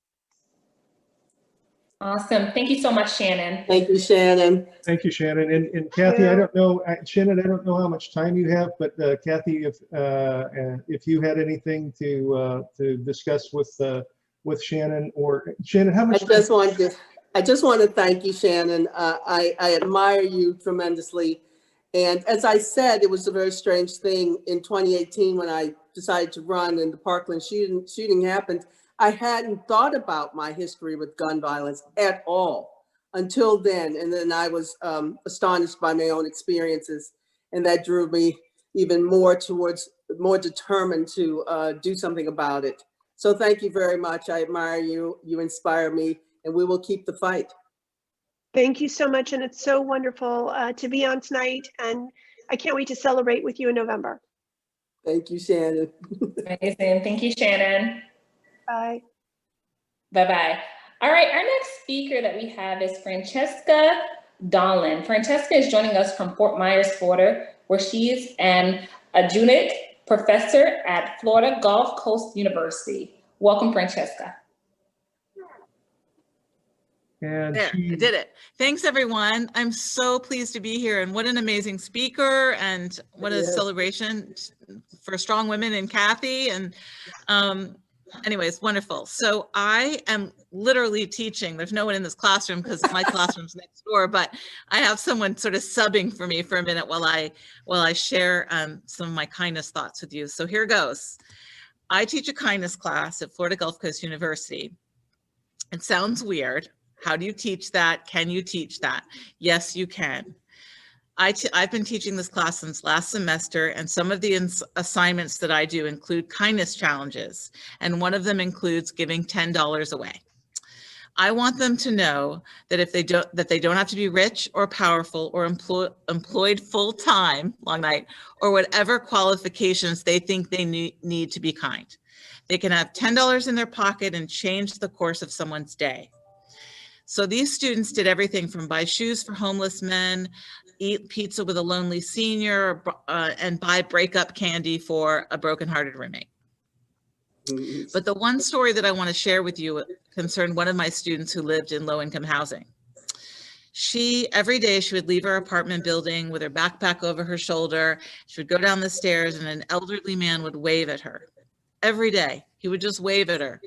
Awesome. Thank you so much, Shannon. Thank you, Shannon. Thank you, Shannon. And Kathy, I don't know, Shannon, I don't know how much time you have, but Kathy, if you had anything to discuss with Shannon, or Shannon, how much? I just want to thank you, Shannon. I admire you tremendously. And as I said, it was a very strange thing in 2018 when I decided to run and the Parkland shooting happened. I hadn't thought about my history with gun violence at all until then. And then I was astonished by my own experiences. And that drew me even more determined to do something about it. So thank you very much. I admire you. You inspire me, and we will keep the fight. Thank you so much. And it's so wonderful to be on tonight. And I can't wait to celebrate with you in November. Thank you, Shannon. Amazing. Thank you, Shannon. Bye. Bye-bye. All right, our next speaker that we have is Francesca Dolan. Francesca is joining us from Fort Myers, Florida, where she is an adjunct professor at Florida Gulf Coast University. Welcome, Francesca. And there, I did it. Thanks, everyone. I'm so pleased to be here, and what an amazing speaker, and what a celebration for strong women and Kathy. And anyways, wonderful. So I am literally teaching. There's no one in this classroom because my classroom's next door, but I have someone sort of subbing for me for a minute while I share some of my kindness thoughts with you. So here goes. I teach a kindness class at Florida Gulf Coast University. It sounds weird. How do you teach that? Can you teach that? Yes, you can. I've been teaching this class since last semester, and some of the assignments that I do include kindness challenges, and one of them includes giving $10 away. I want them to know that they don't have to be rich or powerful or employed full-time, long night, or whatever qualifications they think they need to be kind. They can have $10 in their pocket and change the course of someone's day. So these students did everything from buy shoes for homeless men, eat pizza with a lonely senior, and buy breakup candy for a brokenhearted roommate. But the one story that I want to share with you concerned one of my students who lived in low-income housing. Every day she would leave her apartment building with her backpack over her shoulder. She would go down the stairs and an elderly man would wave at her. Every day, he would just wave at her.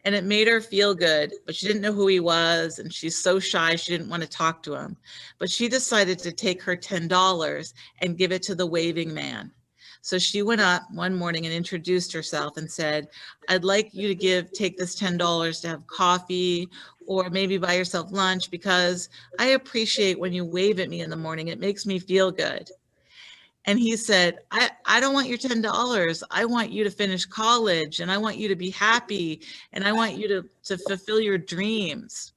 And it made her feel good, but she didn't know who he was, and she's so shy she didn't want to talk to him. But she decided to take her $10 and give it to the waving man. So she went up one morning and introduced herself and said, I'd like you to take this $10 to have coffee or maybe buy yourself lunch, because I appreciate when you wave at me in the morning. It makes me feel good. And he said, I don't want your $10. I want you to finish college, and I want you to be happy, and I want you to fulfill your dreams.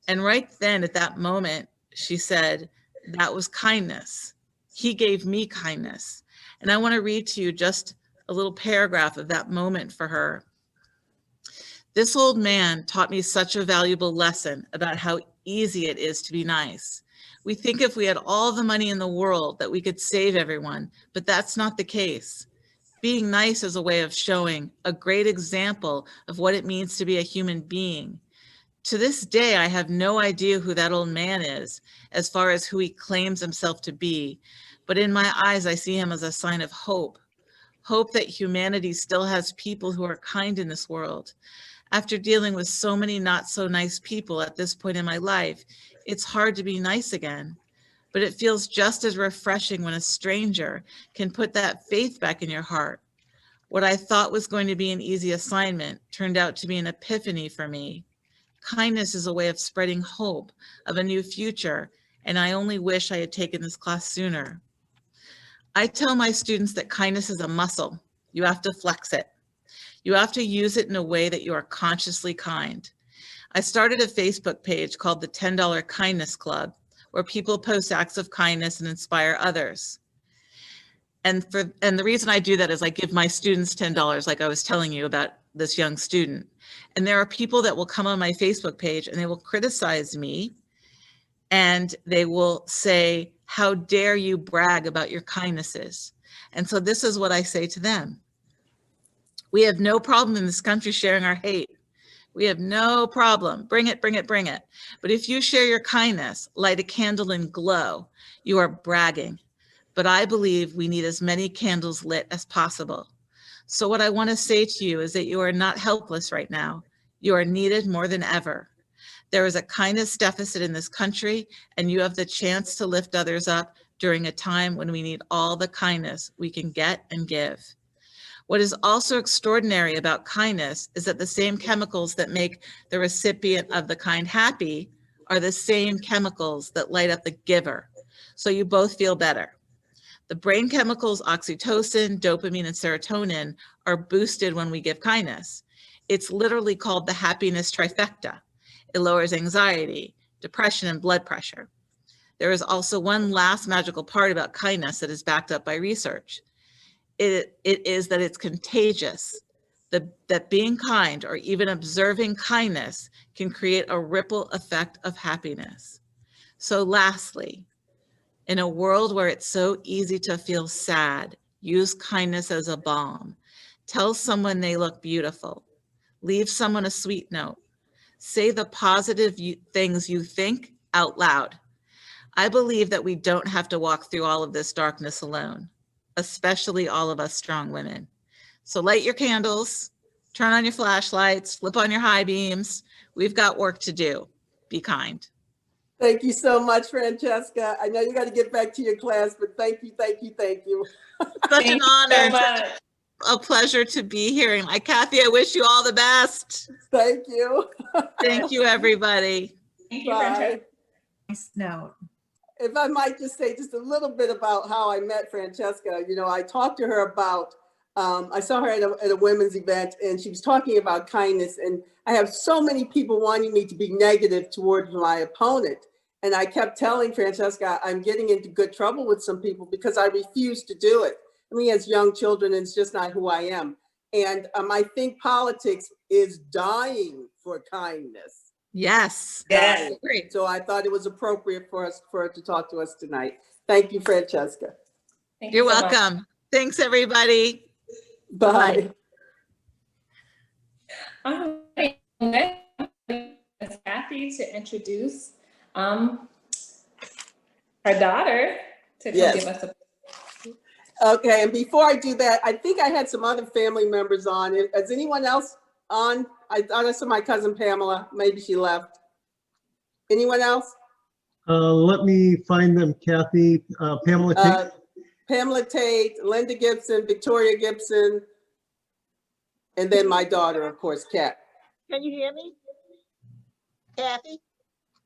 And right then at that moment, she said, that was kindness. He gave me kindness. And I want to read to you just a little paragraph of that moment for her. This old man taught me such a valuable lesson about how easy it is to be nice. We think if we had all the money in the world that we could save everyone, but that's not the case. Being nice is a way of showing a great example of what it means to be a human being. To this day, I have no idea who that old man is, as far as who he claims himself to be. But in my eyes, I see him as a sign of hope. Hope that humanity still has people who are kind in this world. After dealing with so many not so nice people at this point in my life, it's hard to be nice again. But it feels just as refreshing when a stranger can put that faith back in your heart. What I thought was going to be an easy assignment turned out to be an epiphany for me. Kindness is a way of spreading hope of a new future, and I only wish I had taken this class sooner. I tell my students that kindness is a muscle. You have to flex it. You have to use it in a way that you are consciously kind. I started a Facebook page called the $10 Kindness Club, where people post acts of kindness and inspire others. And the reason I do that is I give my students $10, like I was telling you about this young student. And there are people that will come on my Facebook page and they will criticize me, and they will say, how dare you brag about your kindnesses? And so this is what I say to them. We have no problem in this country sharing our hate. We have no problem. Bring it, bring it, bring it. But if you share your kindness, light a candle and glow, you are bragging. But I believe we need as many candles lit as possible. So what I want to say to you is that you are not helpless right now. You are needed more than ever. There is a kindness deficit in this country, and you have the chance to lift others up during a time when we need all the kindness we can get and give. What is also extraordinary about kindness is that the same chemicals that make the recipient of the kind happy are the same chemicals that light up the giver. So you both feel better. The brain chemicals oxytocin, dopamine, and serotonin are boosted when we give kindness. It's literally called the happiness trifecta. It lowers anxiety, depression, and blood pressure. There is also one last magical part about kindness that is backed up by research. It is that it's contagious, that being kind or even observing kindness can create a ripple effect of happiness. So lastly, in a world where it's so easy to feel sad, use kindness as a balm. Tell someone they look beautiful. Leave someone a sweet note. Say the positive things you think out loud. I believe that we don't have to walk through all of this darkness alone, especially all of us strong women. So light your candles, turn on your flashlights, flip on your high beams. We've got work to do. Be kind. Thank you so much, Francesca. I know you got to get back to your class, but thank you, thank you, thank you. Such an honor, such a pleasure to be here. And Kathy, I wish you all the best. Thank you. Thank you, everybody. Thank you, Bye. Francesca. Nice note. If I might just say just a little bit about how I met Francesca. You know, I talked to her about, I saw her at a women's event, and she was talking about kindness. And I have so many people wanting me to be negative towards my opponent. And I kept telling Francesca, I'm getting into good trouble with some people because I refuse to do it. I mean, as young children, it's just not who I am. And I think politics is dying for kindness. Yes. Yes. Great. So I thought it was appropriate for her to talk to us tonight. Thank you, Francesca. Thank You're you so welcome. much. Thanks, everybody. Bye. It's Kathy to introduce her daughter to come give us a. Okay, and before I do that, I think I had some other family members on. Is anyone else on? I thought I saw my cousin Pamela. Maybe she left. Anyone else? Let me find them, Kathy. Pamela Tate. Pamela Tate, Linda Gibson, Victoria Gibson, and then my daughter, of course, Kat. Can you hear me? Kathy?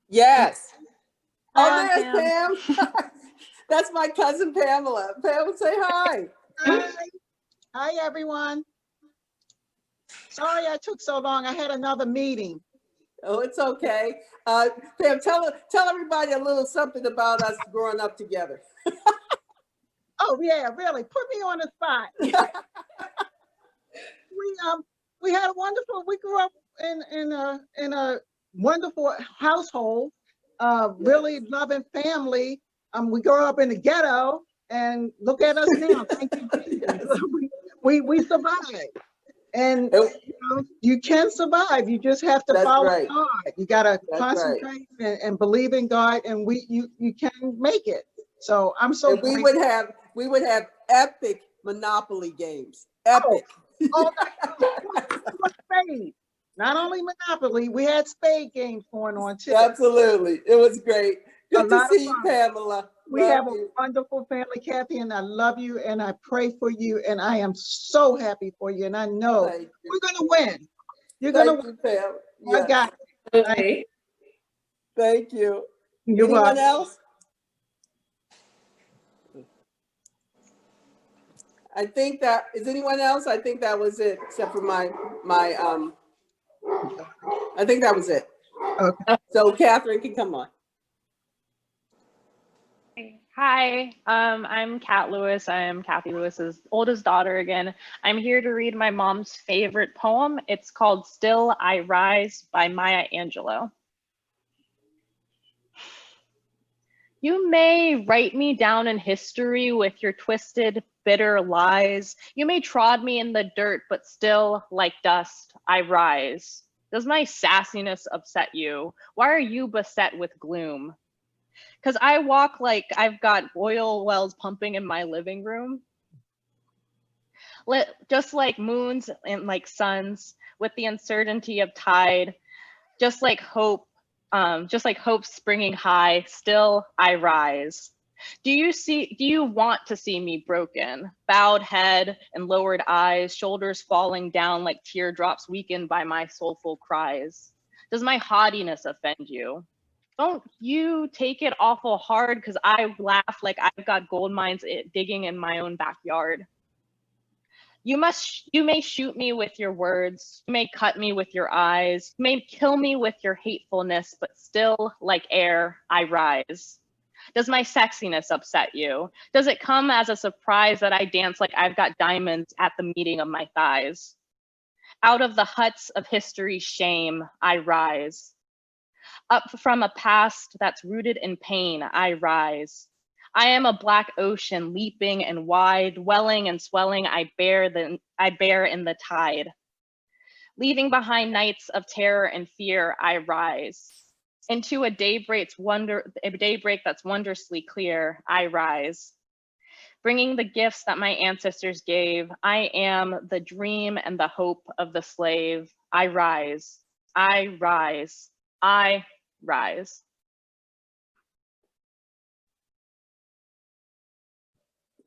Yes. Hi, Oh, there's Pam. That's my cousin Pamela. Pamela, say hi. Hi. Hi, everyone. Sorry I took so long. I had another meeting. Oh, it's okay. Pam, tell everybody a little something about us growing up together. Oh yeah, really. Put me on the spot. We had a wonderful. We grew up in a wonderful household. Really loving family. We grew up in the ghetto, and look at us now. Thank you, Jesus. We survived. And you can survive. You just have to follow God. You gotta concentrate and believe in God, and you can make it. So I'm so. And we would have epic Monopoly games. Epic. Oh, spades. Not only Monopoly, we had spade games going on too. Absolutely. It was great. A Good to lot of see you, fun. Pamela. We Love have a you. wonderful family, Kathy, and I love you and I pray for you and I am so happy for you and I know Thank you. we're going to win. You're going to Thank you, Pam. win. I Yes. got it. Thank you. You're Anyone welcome. else? I think that, is anyone else? I think that was it, except for I think that was it. Okay. So Catherine can come on. Hi, I'm Kat Lewis. I am Kathy Lewis's oldest daughter again. I'm here to read my mom's favorite poem. It's called Still I Rise by Maya Angelou. You may write me down in history with your twisted, bitter lies. You may trod me in the dirt, but still, like dust, I rise. Does my sassiness upset you? Why are you beset with gloom? Because I walk like I've got oil wells pumping in my living room. Just like moons and like suns, with the uncertainty of tide, just like hope springing high, still I rise. Do you want to see me broken? Bowed head and lowered eyes, shoulders falling down like teardrops weakened by my soulful cries. Does my haughtiness offend you? Don't you take it awful hard because I laugh like I've got gold mines digging in my own backyard. You may shoot me with your words, you may cut me with your eyes, you may kill me with your hatefulness, but still, like air, I rise. Does my sexiness upset you? Does it come as a surprise that I dance like I've got diamonds at the meeting of my thighs? Out of the huts of history's shame, I rise. Up from a past that's rooted in pain, I rise. I am a black ocean, leaping and wide, welling and swelling, I bear in the tide. Leaving behind nights of terror and fear, I rise. Into a daybreak that's wondrously clear, I rise. Bringing the gifts that my ancestors gave, I am the dream and the hope of the slave. I rise, I rise, I rise.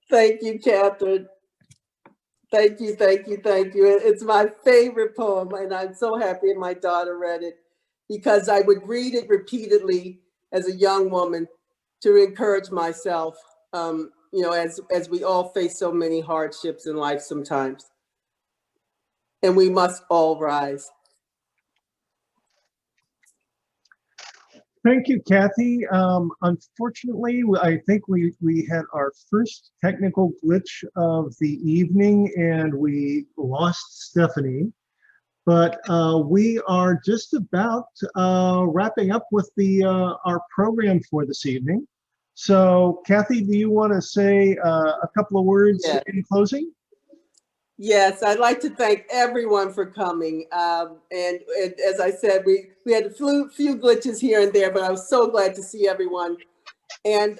Thank you, Catherine. Thank you, thank you, thank you. It's my favorite poem, and I'm so happy my daughter read it because I would read it repeatedly as a young woman to encourage myself, you know, as we all face so many hardships in life sometimes. And we must all rise. Thank you, Kathy. Unfortunately, I think we had our first technical glitch of the evening and we lost Stephanie. But we are just about wrapping up with our program for this evening. So Kathy, do you want to say a couple of words in closing? Yes, I'd like to thank everyone for coming. And as I said, we had a few glitches here and there, but I was so glad to see everyone. And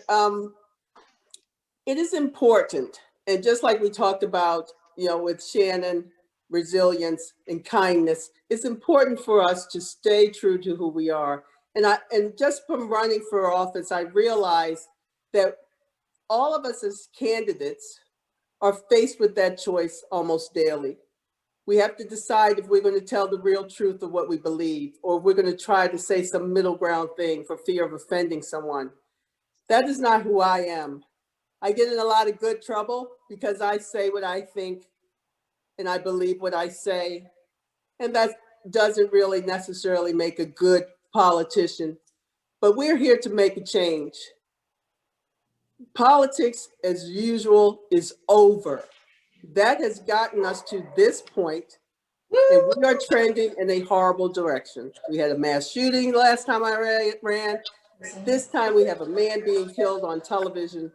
it is important, and just like we talked about, you know, with Shannon, resilience and kindness, it's important for us to stay true to who we are. And just from running for office, I realized that all of us as candidates are faced with that choice almost daily. We have to decide if we're going to tell the real truth of what we believe, or if we're going to try to say some middle ground thing for fear of offending someone. That is not who I am. I get in a lot of good trouble because I say what I think and I believe what I say. And that doesn't really necessarily make a good politician, but we're here to make a change. Politics, as usual, is over. That has gotten us to this point, and we are trending in a horrible direction. We had a mass shooting last time I ran. This time we have a man being killed on television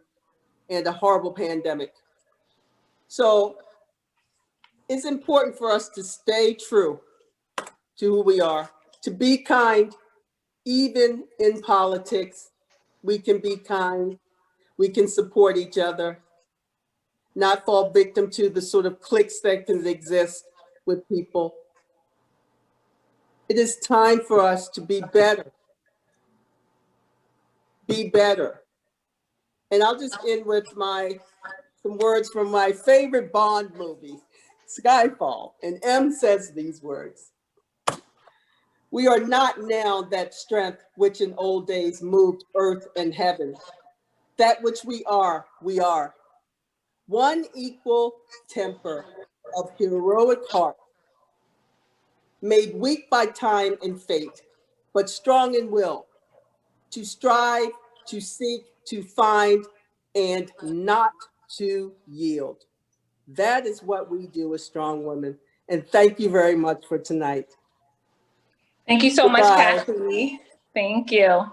and a horrible pandemic. So it's important for us to stay true to who we are, to be kind, even in politics. We can be kind, we can support each other, not fall victim to the sort of cliques that can exist with people. It is time for us to be better. Be better. And I'll just end with some words from my favorite Bond movie, Skyfall. And M says these words: "We are not now that strength which in old days moved earth and heaven. That which we are, one equal temper of heroic heart, made weak by time and fate, but strong in will, to strive, to seek, to find, and not to yield." That is what we do as strong women. And thank you very much for tonight. Thank you so much, Goodbye. Kathy. Thank you.